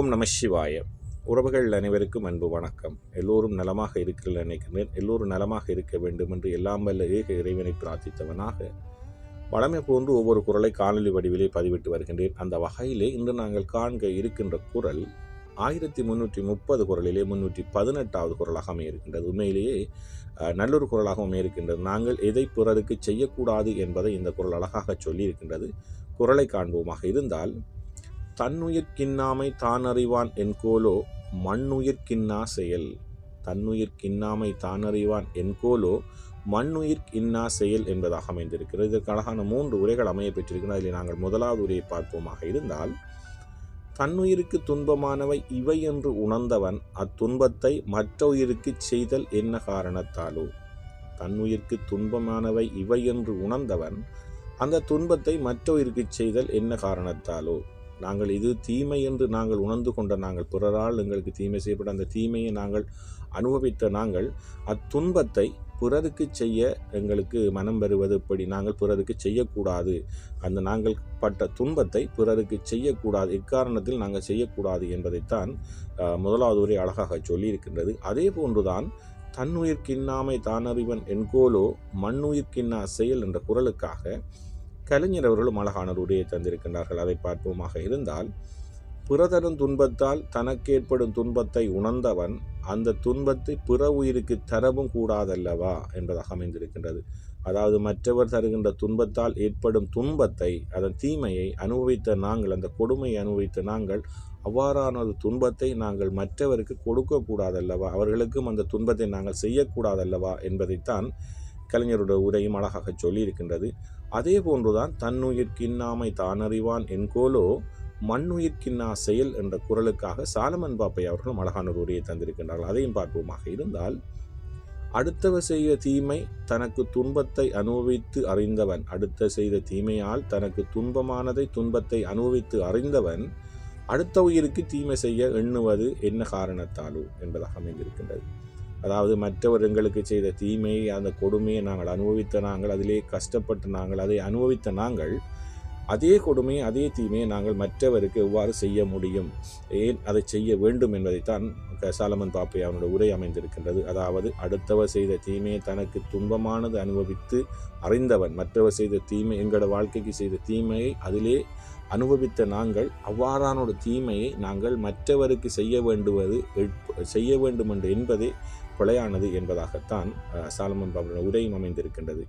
ஓம் நம சிவாய. உறவுகள் அனைவருக்கும் அன்பு வணக்கம். எல்லோரும் நலமாக இருக்கிற நினைக்கிறேன். எல்லோரும் நலமாக இருக்க வேண்டும் என்று எல்லாம் வல்ல ஏக இறைவனை பிரார்த்தித்தவனாக வளமை போன்று ஒவ்வொரு குறளை காணொலி வடிவிலே பதிவிட்டு வருகின்றேன். அந்த வகையிலே இன்று நாங்கள் காண்க இருக்கின்ற குறள் 1330 குறளிலே 318வது குறளாக அமையிருக்கின்றது. உண்மையிலேயே நல்லொரு குறளாக அமையிருக்கின்றது. நாங்கள் எதை பிறருக்கு செய்யக்கூடாது என்பதை இந்த குறள் அழகாக சொல்லியிருக்கின்றது. குறளை காண்போமாக இருந்தால், தன்னுயிர்க்கின்னாமை தானறிவான் என்கோலோ மண்ணுயிர்க்கின்னா செயல். தன்னுயிர்க்கின்னாமை தானறிவான் என்கோலோ மண்ணுயிர்க் இன்னா செயல் என்பதாக அமைந்திருக்கிறது. இதற்கு அழகான 3 உரைகள் அமைய பெற்றிருக்கிறது. அதில் நாங்கள் முதலாவது உரையை பார்ப்போமாக இருந்தால், தன்னுயிருக்கு துன்பமானவை இவை என்று உணர்ந்தவன் அத்துன்பத்தை மற்ற உயிருக்கு செய்தல் என்ன காரணத்தாலோ. தன்னுயிருக்கு துன்பமானவை இவை என்று உணர்ந்தவன் அந்த துன்பத்தை மற்ற உயிருக்கு செய்தல் என்ன காரணத்தாலோ. நாங்கள் இது தீமை என்று நாங்கள் உணர்ந்து கொண்ட நாங்கள், பிறரால் எங்களுக்கு தீமை செய்யப்பட்ட அந்த தீமையை நாங்கள் அனுபவித்த நாங்கள் அத்துன்பத்தை பிறருக்கு செய்ய எங்களுக்கு மனம் வருவது எப்படி? நாங்கள் பிறருக்கு செய்யக்கூடாது, அந்த நாங்கள் பட்ட துன்பத்தை பிறருக்கு செய்யக்கூடாது, எக்காரணத்தில் நாங்கள் செய்யக்கூடாது என்பதைத்தான் முதலாவது உரை அழகாக சொல்லியிருக்கின்றது. அதே போன்றுதான் தன்னுயிர்க்கின்னாமை தானறிவன் என்கோலோ மண்ணுயிர்க்கின்னா செயல் என்ற குறளுக்காக கலைஞர் அவர்களும் அழகான உரையை தந்திருக்கின்றார்கள். அதை பார்ப்போமாக இருந்தால், பிறதரும் துன்பத்தால் தனக்கேற்படும் துன்பத்தை உணர்ந்தவன் அந்த துன்பத்தை பிற உயிருக்கு தரவும் கூடாதல்லவா என்பதாக அமைந்திருக்கின்றது. அதாவது மற்றவர் தருகின்ற துன்பத்தால் ஏற்படும் துன்பத்தை, அதன் தீமையை அனுபவித்த நாங்கள், அந்த கொடுமையை அனுபவித்த நாங்கள் அவ்வாறான ஒரு துன்பத்தை நாங்கள் மற்றவருக்கு கொடுக்கக்கூடாதல்லவா, அவர்களுக்கும் அந்த துன்பத்தை நாங்கள் செய்யக்கூடாதல்லவா என்பதைத்தான் கலைஞருடைய உரையும் அழகாக சொல்லியிருக்கின்றது. அதே போன்றுதான் தன்னுயிர்க்கின்னாமை தானறிவான் என்கோலோ மண்ணுயிர்க்கின்னா செயல் என்ற குறளுக்காக சாலமன் பாப்பை அவர்களும் அழகான ஒரு உரையை தந்திருக்கின்றார்கள். அதையும் பார்ப்போமாக இருந்தால், அடுத்தவர் செய்த தீமை தனக்கு துன்பத்தை அனுபவித்து அறிந்தவன், அடுத்த செய்த தீமையால் தனக்கு துன்பமானதை துன்பத்தை அனுபவித்து அறிந்தவன் அடுத்த உயிருக்கு தீமை செய்ய எண்ணுவது என்ன காரணத்தாலோ என்பதாக அமைந்திருக்கின்றது. அதாவது மற்றவர் எங்களுக்கு செய்த தீமையை, அந்த கொடுமையை நாங்கள் அனுபவித்த நாங்கள், அதிலே கஷ்டப்பட்டு நாங்கள் அதை அனுபவித்த நாங்கள் அதே கொடுமையை அதே தீமையை நாங்கள் மற்றவருக்கு எவ்வாறு செய்ய முடியும், ஏன் அதை செய்ய வேண்டும் என்பதைத்தான் சாலமன் பாப்பை அவனுடைய உரை அமைந்திருக்கின்றது. அதாவது அடுத்தவர் செய்த தீமையை தனக்கு துன்பமானது அனுபவித்து அறிந்தவன், மற்றவர் செய்த தீமை, எங்களோட வாழ்க்கைக்கு செய்த தீமையை அதிலே அனுபவித்த நாங்கள் அவ்வாறான ஒரு தீமையை நாங்கள் மற்றவருக்கு செய்ய வேண்டும் என்று என்பதே பிழையானது என்பதாகத்தான் சாலமன் பாப்பனுடைய உரையும் அமைந்திருக்கின்றது.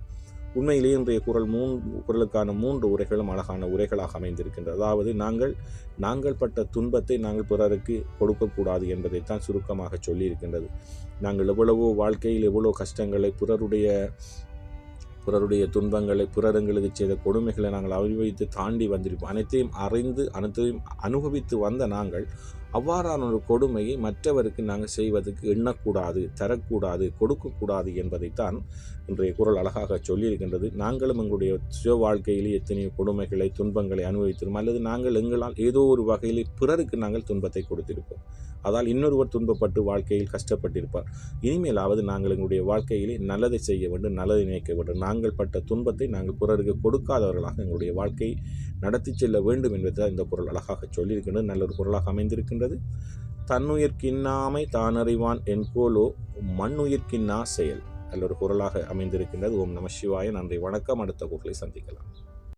உண்மையிலேயே இன்றைய குறளுக்கான 3 உரைகளும் அழகான உரைகளாக அமைந்திருக்கின்றது. அதாவது நாங்கள் பட்ட துன்பத்தை நாங்கள் பிறருக்கு கொடுக்கக்கூடாது என்பதைத்தான் சுருக்கமாக சொல்லியிருக்கின்றது. நாங்கள் எவ்வளவோ வாழ்க்கையில் எவ்வளோ கஷ்டங்களை, பிறருடைய துன்பங்களை, பிறருக்கு செய்த கொடுமைகளை நாங்கள் அனுபவித்து தாண்டி வந்திருப்போம். அனைத்தையும் அறிந்து அனைத்தையும் அனுபவித்து வந்த நாங்கள் அவ்வாறான ஒரு கொடுமையை மற்றவருக்கு நாங்கள் செய்வதற்கு எண்ணக்கூடாது, தரக்கூடாது, கொடுக்கக்கூடாது என்பதைத்தான் இன்றைய குறள் அழகாக சொல்லியிருக்கின்றது. நாங்களும் எங்களுடைய சுய வாழ்க்கையிலே எத்தனையோ கொடுமைகளை, துன்பங்களை அனுபவித்திருப்போம், அல்லது நாங்கள் எங்களால் ஏதோ ஒரு வகையிலே பிறருக்கு நாங்கள் துன்பத்தை கொடுத்திருப்போம். அதால் இன்னொருவர் துன்பப்பட்டு வாழ்க்கையில் கஷ்டப்பட்டிருப்பார். இனிமேலாவது நாங்கள் எங்களுடைய வாழ்க்கையிலே நல்லதை செய்ய வேண்டும், நல்லதை நினைக்க வேண்டும். நாங்கள் பட்ட துன்பத்தை நாங்கள் பிறருக்கு கொடுக்காதவர்களாக எங்களுடைய வாழ்க்கையை நடத்தி செல்ல வேண்டும் என்பதுதான் இந்த குறள் அழகாக சொல்லியிருக்கின்றது. நல்லொரு குறளாக அமைந்திருக்கின்றது. தன்னுயிர்க்கின்னாமை தானறிவான் என்கோலோ மண்ணுயிர்க்கின்னா செயல் நல்லொரு குறளாக அமைந்திருக்கின்றது. ஓம் நம சிவாய. நன்றி, வணக்கம். அடுத்த குறளை சந்திக்கலாம்.